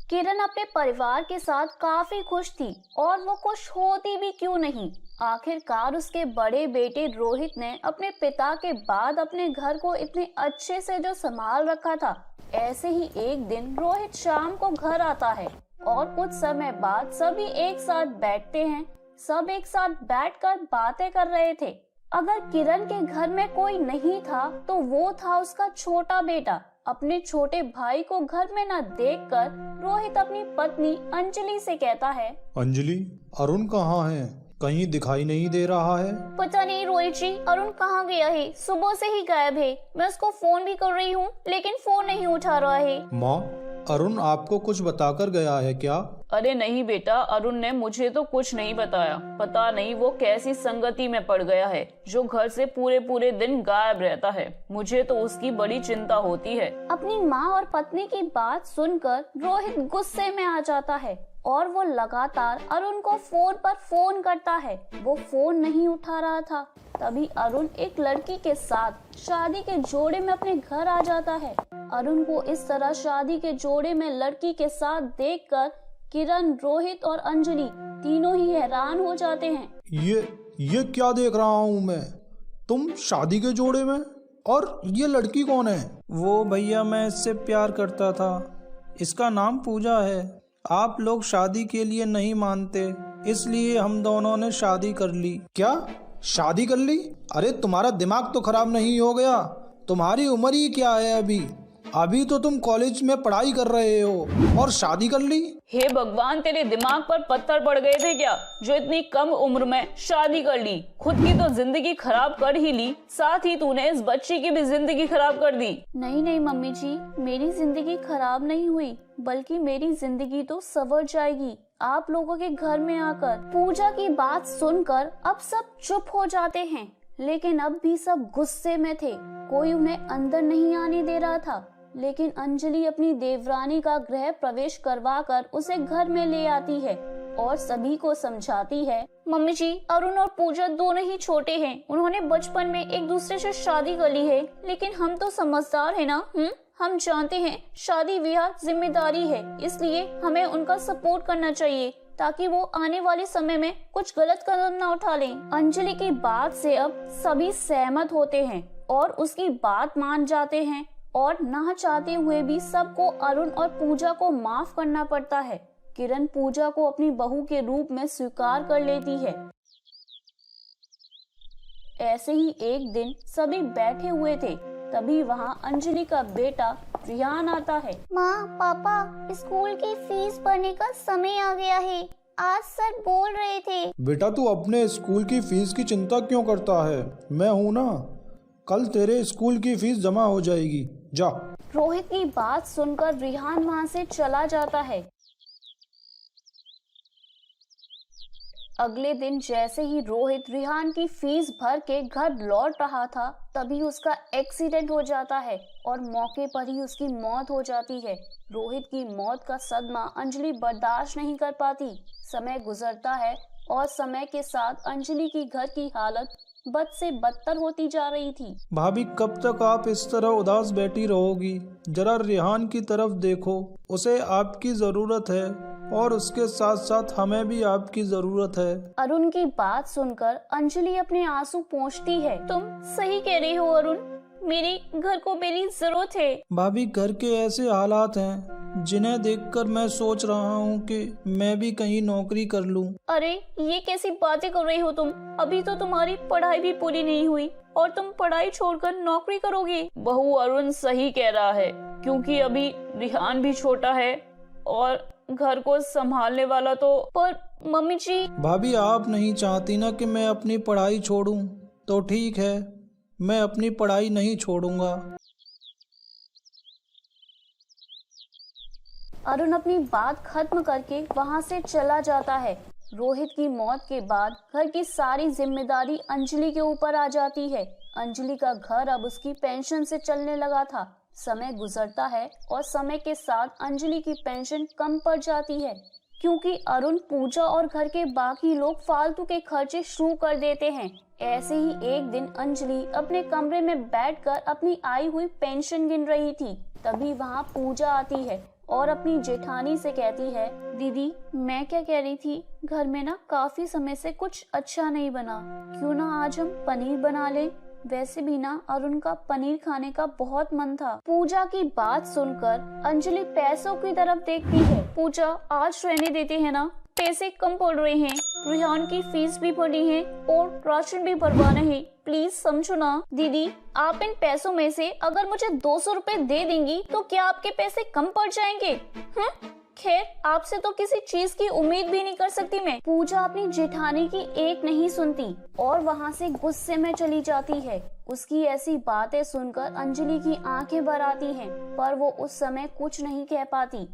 किरण अपने परिवार के साथ काफी खुश थी और वो खुश होती भी क्यों नहीं। आखिरकार उसके बड़े बेटे रोहित ने अपने पिता के बाद अपने घर को इतने अच्छे से जो संभाल रखा था। ऐसे ही एक दिन रोहित शाम को घर आता है और कुछ समय बाद सभी एक साथ बैठते हैं। सब एक साथ बैठकर बातें कर रहे थे। अगर किरण के घर में कोई नहीं था तो वो था उसका छोटा बेटा। अपने छोटे भाई को घर में न देखकर रोहित अपनी पत्नी अंजलि से कहता है, अंजलि, अरुण कहाँ है? कहीं दिखाई नहीं दे रहा है। पता नहीं रोहित जी, अरुण कहाँ गया है? सुबह से ही गायब है। मैं उसको फोन भी कर रही हूँ लेकिन फोन नहीं उठा रहा है। माँ, अरुण आपको कुछ बताकर गया है क्या? अरे नहीं बेटा, अरुण ने मुझे तो कुछ नहीं बताया। पता नहीं वो कैसी संगति में पड़ गया है जो घर से पूरे पूरे दिन गायब रहता है। मुझे तो उसकी बड़ी चिंता होती है। अपनी माँ और पत्नी की बात सुनकर रोहित गुस्से में आ जाता है और वो लगातार अरुण को फोन पर फोन करता है। वो फोन नहीं उठा रहा था। तभी अरुण एक लड़की के साथ शादी के जोड़े में अपने घर आ जाता है। अरुण को इस तरह शादी के जोड़े में लड़की के साथ देखकर किरण, रोहित और अंजलि तीनों ही हैरान हो जाते हैं। ये क्या देख रहा हूँ मैं? तुम शादी के जोड़े में? और ये लड़की कौन है? वो भैया, मैं इससे प्यार करता था। इसका नाम पूजा है। आप लोग शादी के लिए नहीं मानते, इसलिए हम दोनों ने शादी कर ली। क्या शादी कर ली? अरे तुम्हारा दिमाग तो खराब नहीं हो गया? तुम्हारी उम्र ही क्या है अभी तो तुम कॉलेज में पढ़ाई कर रहे हो और शादी कर ली? हे भगवान, तेरे दिमाग पर पत्थर पड़ गए थे क्या जो इतनी कम उम्र में शादी कर ली? खुद की तो जिंदगी खराब कर ही ली, साथ ही तूने इस बच्ची की भी जिंदगी खराब कर दी। नहीं मम्मी जी, मेरी जिंदगी खराब नहीं हुई, बल्कि मेरी जिंदगी तो संवर जाएगी आप लोगों के घर में आकर। पूजा की बात सुनकर अब सब चुप हो जाते हैं, लेकिन अब भी सब गुस्से में थे। कोई उन्हें अंदर नहीं आने दे रहा था। लेकिन अंजलि अपनी देवरानी का गृह प्रवेश करवाकर उसे घर में ले आती है और सभी को समझाती है, मम्मी जी, अरुण और पूजा दोनों ही छोटे हैं। उन्होंने बचपन में एक दूसरे से शादी कर ली है, लेकिन हम तो समझदार है ना। हम जानते हैं शादी ब्याह जिम्मेदारी है, इसलिए हमें उनका सपोर्ट करना चाहिए ताकि वो आने वाले समय में कुछ गलत कदम ना उठा लें। अंजलि की बात से अब सभी सहमत होते हैं और उसकी बात मान जाते हैं और ना चाहते हुए भी सबको अरुण और पूजा को माफ करना पड़ता है। किरण पूजा को अपनी बहू के रूप में स्वीकार कर लेती है। ऐसे ही एक दिन सभी बैठे हुए थे, तभी वहाँ अंजलि का बेटा रियान आता है। माँ, पापा, स्कूल की फीस भरने का समय आ गया है। आज सर बोल रहे थे। बेटा, तू अपने स्कूल की फीस की चिंता क्यों करता है? मैं हूँ ना, कल तेरे स्कूल की फीस जमा हो जाएगी। जा। रोहित की बात सुनकर रिहान वहाँ से चला जाता है। अगले दिन जैसे ही रोहित रिहान की फीस भर के घर लौट रहा था, तभी उसका एक्सीडेंट हो जाता है और मौके पर ही उसकी मौत हो जाती है। रोहित की मौत का सदमा अंजलि बर्दाश्त नहीं कर पाती। समय गुजरता है और समय के साथ अंजलि की घर की हालत बद से बदतर होती जा रही थी। भाभी, कब तक आप इस तरह उदास बैठी रहोगी? जरा रिहान की तरफ देखो, उसे आपकी जरूरत है और उसके साथ साथ हमें भी आपकी जरूरत है। अरुण की बात सुनकर अंजलि अपने आंसू पोंछती है। तुम सही कह रही हो अरुण, मेरी घर को मेरी जरूरत है। भाभी, घर के ऐसे हालात हैं जिन्हें देखकर मैं सोच रहा हूँ कि मैं भी कहीं नौकरी कर लूँ। अरे ये कैसी बातें कर रही हो तुम? अभी तो तुम्हारी पढ़ाई भी पूरी नहीं हुई और तुम पढ़ाई छोड़कर नौकरी करोगे? बहू, अरुण सही कह रहा है, क्योंकि अभी रिहान भी छोटा है और घर को संभालने वाला तो। पर मम्मी जी। भाभी, आप नहीं चाहती ना कि मैं अपनी पढ़ाई छोड़ूं? तो ठीक है, मैं अपनी पढ़ाई नहीं छोड़ूंगा। अरुण अपनी बात खत्म करके वहाँ से चला जाता है। रोहित की मौत के बाद घर की सारी जिम्मेदारी अंजलि के ऊपर आ जाती है। अंजलि का घर अब उसकी पेंशन से चलने लगा था। समय गुजरता है और समय के साथ अंजलि की पेंशन कम पड़ जाती है, क्योंकि अरुण, पूजा और घर के बाकी लोग फालतू के खर्चे शुरू कर देते हैं। ऐसे ही एक दिन अंजलि अपने कमरे में बैठकर अपनी आई हुई पेंशन गिन रही थी। तभी वहाँ पूजा आती है और अपनी जेठानी से कहती है, दीदी मैं क्या कह रही थी, घर में ना काफी समय से कुछ अच्छा नहीं बना, क्यों ना आज हम पनीर बना लें। वैसे भी ना अरुण का पनीर खाने का बहुत मन था। पूजा की बात सुनकर अंजलि पैसों की तरफ देखती है। पूजा आज रहने देते हैं ना, पैसे कम पड़ रहे हैं, रिहान की फीस भी भरनी है और राशन भी भरवाना है, प्लीज समझो ना। दीदी आप इन पैसों में से अगर मुझे 200 रुपए दे देंगी तो क्या आपके पैसे कम पड़ जाएंगे? खैर आपसे तो किसी चीज की उम्मीद भी नहीं कर सकती मैं। पूजा अपनी जेठानी की एक नहीं सुनती और वहाँ से गुस्से में चली जाती है। उसकी ऐसी बातें सुनकर अंजलि की आंखें भर आती हैं, पर वो उस समय कुछ नहीं कह पाती।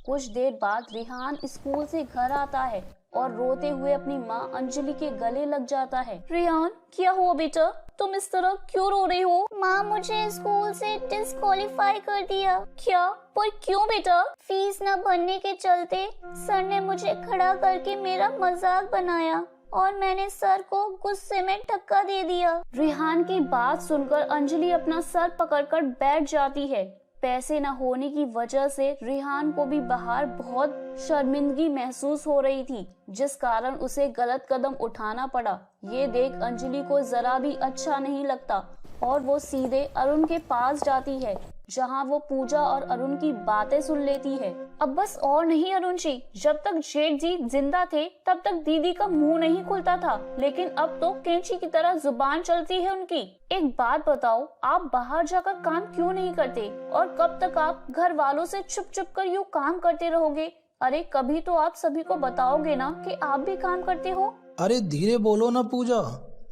कुछ देर बाद रिहान स्कूल से घर आता है और रोते हुए अपनी माँ अंजलि के गले लग जाता है। रिहान क्या हुआ बेटा, तुम इस तरह क्यों रो रही हो? माँ मुझे स्कूल से डिस्क्वालीफाई कर दिया। क्या? पर क्यों बेटा? फीस न भरने के चलते सर ने मुझे खड़ा करके मेरा मजाक बनाया और मैंने सर को गुस्से में धक्का दे दिया। रिहान की बात सुनकर अंजलि अपना सर पकड़कर बैठ जाती है। पैसे न होने की वजह से रिहान को भी बाहर बहुत शर्मिंदगी महसूस हो रही थी, जिस कारण उसे गलत कदम उठाना पड़ा। ये देख अंजलि को जरा भी अच्छा नहीं लगता और वो सीधे अरुण के पास जाती है, जहां वो पूजा और अरुण की बातें सुन लेती है। अब बस और नहीं अरुण जी, जब तक जेठ जी जिंदा थे तब तक दीदी का मुंह नहीं खुलता था, लेकिन अब तो कैंची की तरह जुबान चलती है उनकी। एक बात बताओ, आप बाहर जाकर काम क्यों नहीं करते और कब तक आप घर वालों से छुप छुप कर यूँ काम करते रहोगे? अरे कभी तो आप सभी को बताओगे ना कि आप भी काम करते हो। अरे धीरे बोलो ना पूजा,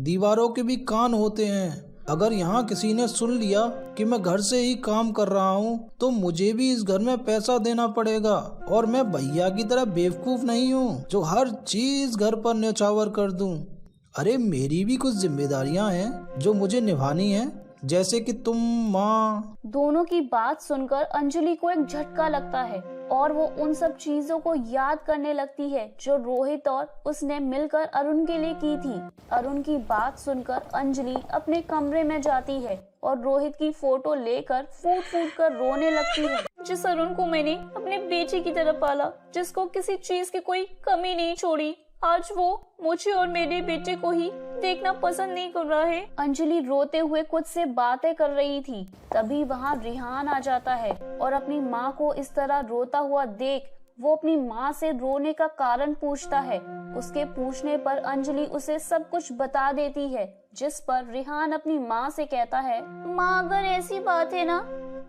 दीवारों के भी कान होते हैं। अगर यहाँ किसी ने सुन लिया कि मैं घर से ही काम कर रहा हूँ तो मुझे भी इस घर में पैसा देना पड़ेगा, और मैं भैया की तरह बेवकूफ नहीं हूँ जो हर चीज घर पर न्यौछावर कर दूँ। अरे मेरी भी कुछ जिम्मेदारियाँ हैं जो मुझे निभानी है, जैसे कि तुम, माँ। दोनों की बात सुनकर अंजलि को एक झटका लगता है और वो उन सब चीजों को याद करने लगती है जो रोहित और उसने मिलकर अरुण के लिए की थी। अरुण की बात सुनकर अंजलि अपने कमरे में जाती है और रोहित की फोटो लेकर फूट फूट कर रोने लगती है। जिस अरुण को मैंने अपने बेटे की तरह पाला, जिसको किसी चीज की कोई कमी नहीं छोड़ी, आज वो मुझे और मेरे बेटे को ही देखना पसंद नहीं कर रहा है। अंजलि रोते हुए खुद से बातें कर रही थी, तभी वहाँ रिहान आ जाता है और अपनी माँ को इस तरह रोता हुआ देख वो अपनी माँ से रोने का कारण पूछता है। उसके पूछने पर अंजलि उसे सब कुछ बता देती है, जिस पर रिहान अपनी माँ से कहता है, माँ अगर ऐसी बात है ना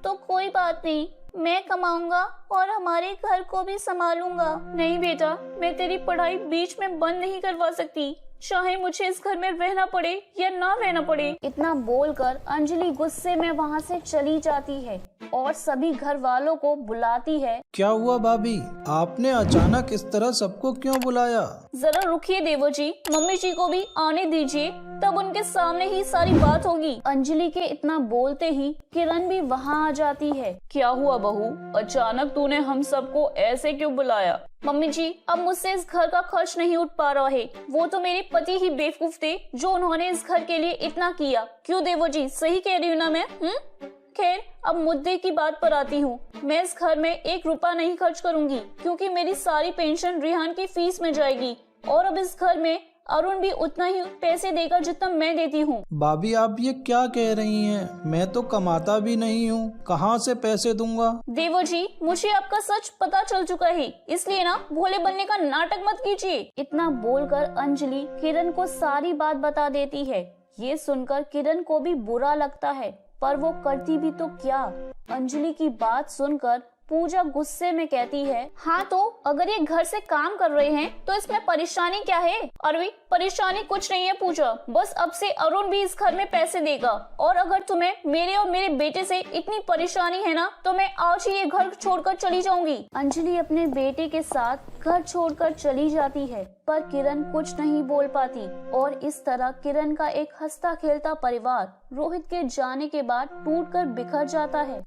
तो कोई बात नहीं, मैं कमाऊंगा और हमारे घर को भी संभालूंगा। नहीं बेटा, मैं तेरी पढ़ाई बीच में बंद नहीं करवा सकती, चाहे मुझे इस घर में रहना पड़े या ना रहना पड़े। इतना बोलकर अंजलि गुस्से में वहाँ से चली जाती है और सभी घर वालों को बुलाती है। क्या हुआ भाभी, आपने अचानक इस तरह सबको क्यों बुलाया? जरा रुकिए देवर जी, मम्मी जी को भी आने दीजिए, तब उनके सामने ही सारी बात होगी। अंजलि के इतना बोलते ही किरण भी वहाँ आ जाती है। क्या हुआ बहू, अचानक तूने हम सबको ऐसे क्यों बुलाया? मम्मी जी, अब मुझसे इस घर का खर्च नहीं उठ पा रहा है। वो तो मेरे पति ही बेवकूफ थे जो उन्होंने इस घर के लिए इतना किया। क्यों देवर जी, सही कह रही हूँ ना मैं? खैर अब मुद्दे की बात पर आती हूँ। मैं इस घर में 1 रुपया नहीं खर्च करूंगी, क्योंकि मेरी सारी पेंशन रिहान की फीस में जाएगी और अब इस घर में अरुण भी उतना ही पैसे देगा जितना मैं देती हूँ। भाभी आप ये क्या कह रही हैं? मैं तो कमाता भी नहीं हूँ, कहाँ से पैसे दूंगा? देवर जी, मुझे आपका सच पता चल चुका है, इसलिए ना भोले बनने का नाटक मत कीजिए। इतना बोलकर अंजलि किरण को सारी बात बता देती है। ये सुनकर किरण को भी बुरा लगता है, पर वो करती भी तो क्या। अंजलि की बात सुनकर पूजा गुस्से में कहती है, हाँ तो अगर ये घर से काम कर रहे हैं तो इसमें परेशानी क्या है? अरे परेशानी कुछ नहीं है पूजा, बस अब से अरुण भी इस घर में पैसे देगा, और अगर तुम्हें मेरे और मेरे बेटे से इतनी परेशानी है ना तो मैं आज ही ये घर छोड़कर चली जाऊंगी। अंजलि अपने बेटे के साथ घर छोड़कर चली जाती है, पर किरण कुछ नहीं बोल पाती और इस तरह किरण का एक हंसता खेलता परिवार रोहित के जाने के बाद टूटकर बिखर जाता है।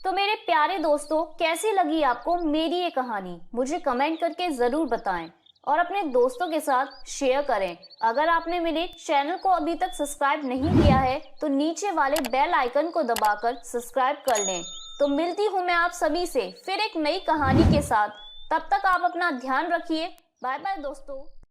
तो मेरे प्यारे दोस्तों, कैसी लगी आपको मेरी ये कहानी? मुझे कमेंट करके जरूर बताएं। और अपने दोस्तों के साथ शेयर करें। अगर आपने मेरे चैनल को अभी तक सब्सक्राइब नहीं किया है तो नीचे वाले बेल आइकन को दबाकर सब्सक्राइब कर लें। तो मिलती हूँ मैं आप सभी से फिर एक नई कहानी के साथ। तब तक आप अपना ध्यान रखिए। बाय बाय दोस्तों।